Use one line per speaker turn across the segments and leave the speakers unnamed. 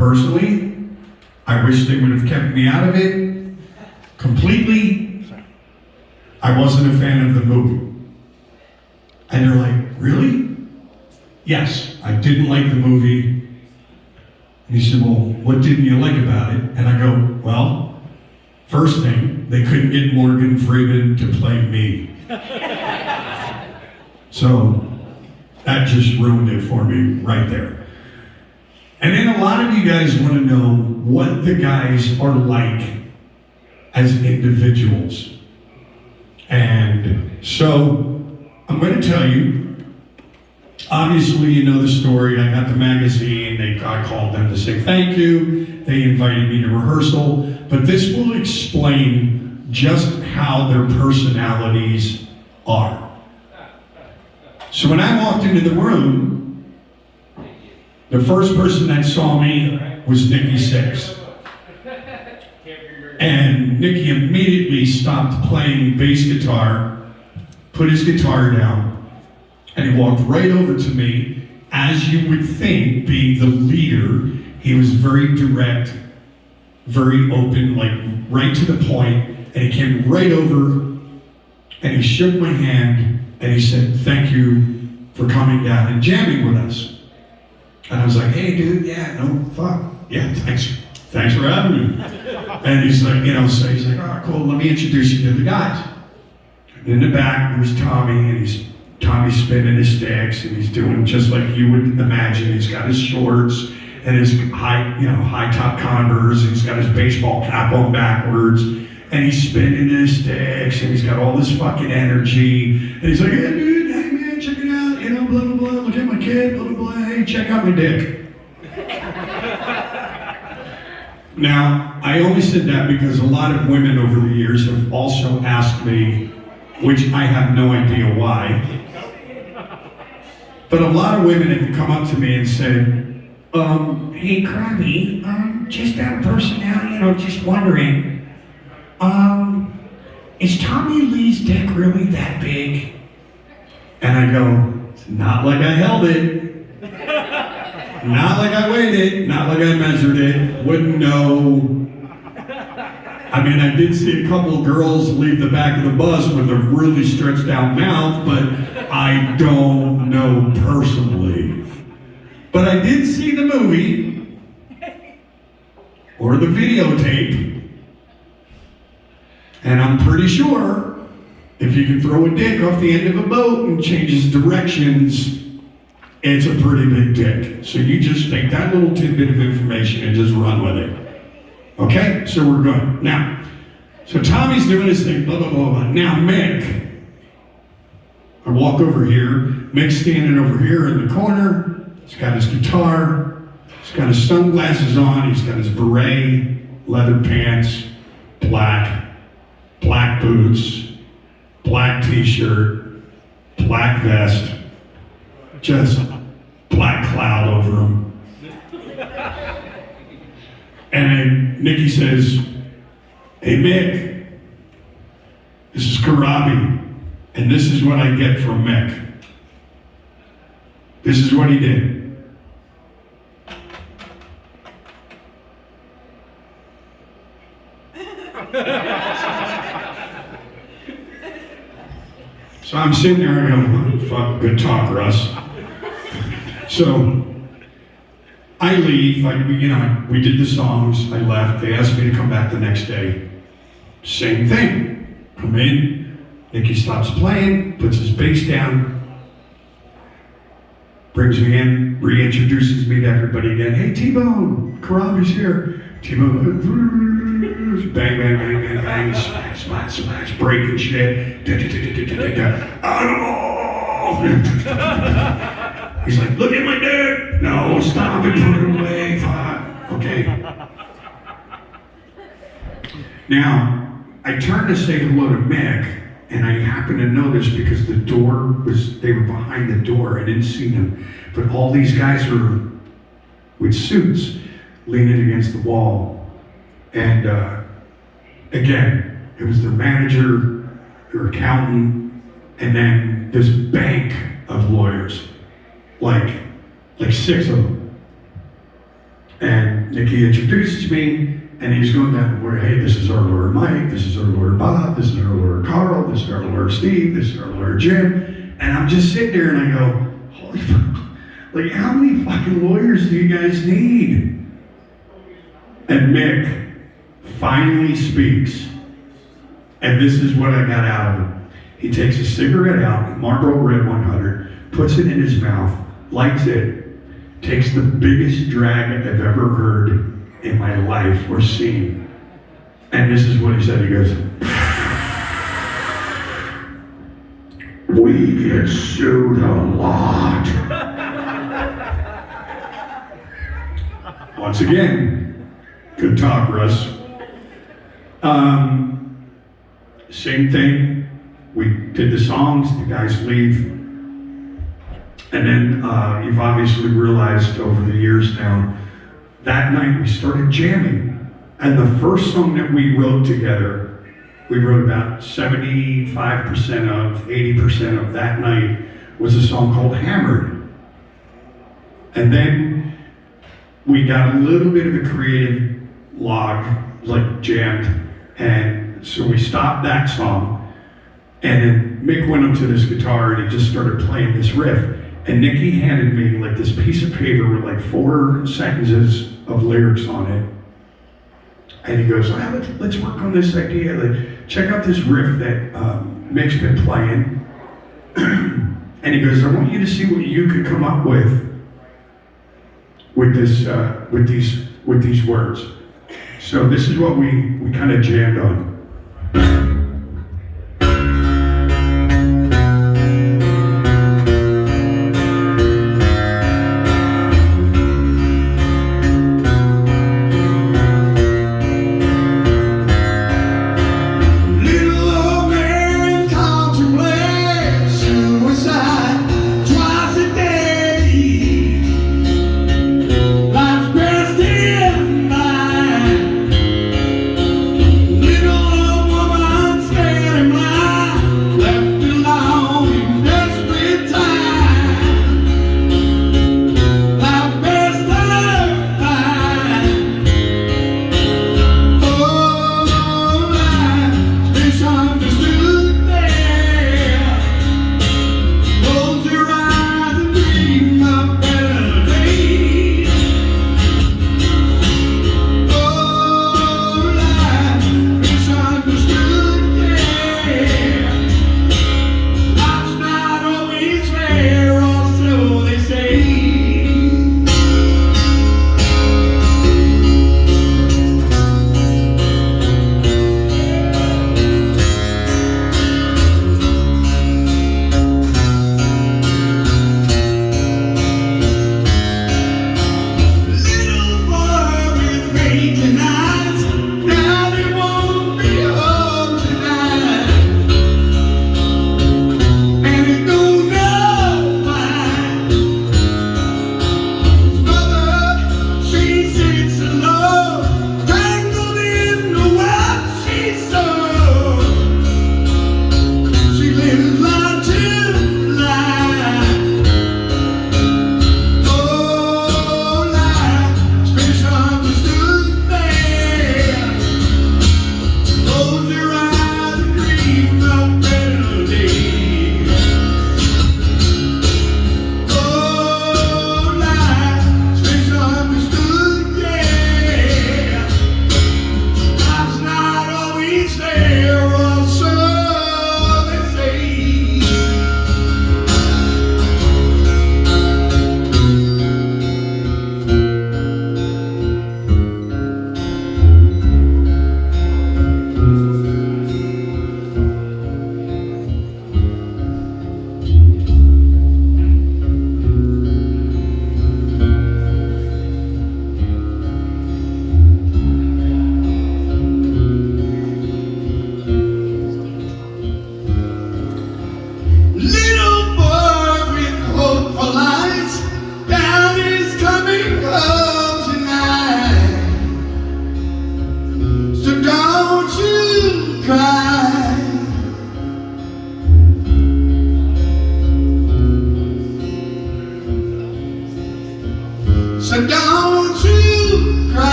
Personally, I wish they would have kept me out of it completely. I wasn't a fan of the movie. And they're like, really? Yes, I didn't like the movie. And he said, well, what didn't you like about it? And I go, well, first thing, they couldn't get Morgan Freeman to play me. So that just ruined it for me right there. And then a lot of you guys want to know what the guys are like as individuals. And so I'm going to tell you, obviously you know the story. I got the magazine, I called them to say thank you. They invited me to rehearsal, but this will explain just how their personalities are. So when I walked into the room, the first person that saw me was Nikki Sixx. And Nikki immediately stopped playing bass guitar, put his guitar down, and he walked right over to me. As you would think, being the leader, he was very direct, very open, like right to the point, and he came right over and he shook my hand and he said, thank you for coming down and jamming with us. And I was like, hey dude, yeah, no, fuck, yeah, thanks for having me. And he's like, so he's like, oh cool, let me introduce you to the guys. And in the back, there's Tommy, and Tommy's spinning his sticks, and he's doing just like you would imagine. He's got his shorts and his high top Converse, and he's got his baseball cap on backwards, and he's spinning his sticks, and he's got all this fucking energy, and he's like, hey dude, hey man, check it out, blah, blah, blah, look at my kid, blah, blah, blah, hey, check out my dick. Now, I only said that because a lot of women over the years have also asked me, which I have no idea why, but a lot of women have come up to me and said, hey Corabi, just out of personality, just wondering, is Tommy Lee's dick really that big? And I go, it's not like I held it. Not like I weighed it, not like I measured it, wouldn't know. I mean, I did see a couple of girls leave the back of the bus with a really stretched out mouth, but I don't know personally. But I did see the movie, or the videotape, and I'm pretty sure if you can throw a dick off the end of a boat and changes directions, it's a pretty big dick. So you just take that little tidbit of information and just run with it. Okay? So we're good. Now, so Tommy's doing his thing, blah, blah, blah, blah. Now Mick, I walk over here. Mick's standing over here in the corner. He's got his guitar. He's got his sunglasses on. He's got his beret, leather pants, black boots, black t-shirt, black vest, just black cloud over him. And then Nikki says, hey Mick, this is Corabi, and this is what I get from Mick. This is what he did. So I'm sitting there and I go, fuck, good talk, Russ. So I leave, we did the songs, I left, they asked me to come back the next day. Same thing, come in, Nikki stops playing, puts his bass down, brings me in, reintroduces me to everybody again. Hey T-Bone, Corabi's here. T-Bone, bang, bang, bang, bang, bang, smash, smash, smash, breaking shit. He's like, look at my dick. No, stop it, put it away. Fuck. Okay. Now, I turned to say hello to Mick, and I happened to know this because they were behind the door. I didn't see them. But all these guys were with suits leaning against the wall. And again, it was their manager, their accountant, and then this bank of lawyers, like 6 of them. And Nicky introduces me, and he's going down where, hey, this is our lawyer Mike, this is our lawyer Bob, this is our lawyer Carl, this is our lawyer Steve, this is our lawyer Jim. And I'm just sitting there and I go, holy fuck, like how many fucking lawyers do you guys need? And Mick finally speaks. And this is what I got out of it. He takes a cigarette out, Marlboro Red 100, puts it in his mouth, lights it, takes the biggest drag I've ever heard in my life or seen. And this is what he said. He goes, we get sued a lot. Once again, good talk, Russ. Same thing. We did the songs, the guys leave. And then you've obviously realized over the years now, that night we started jamming. And the first song that we wrote together, we wrote about 75% of, 80% of that night, was a song called Hammered. And then we got a little bit of a creative log, like jammed, and so we stopped that song, and then Mick went up to this guitar and he just started playing this riff. And Nicky handed me like this piece of paper with like 4 sentences of lyrics on it. And he goes, let's work on this idea. Like, check out this riff that Mick's been playing. And he goes, I want you to see what you could come up with this, with these words. So this is what we kind of jammed on.
Little old woman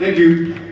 Thank you.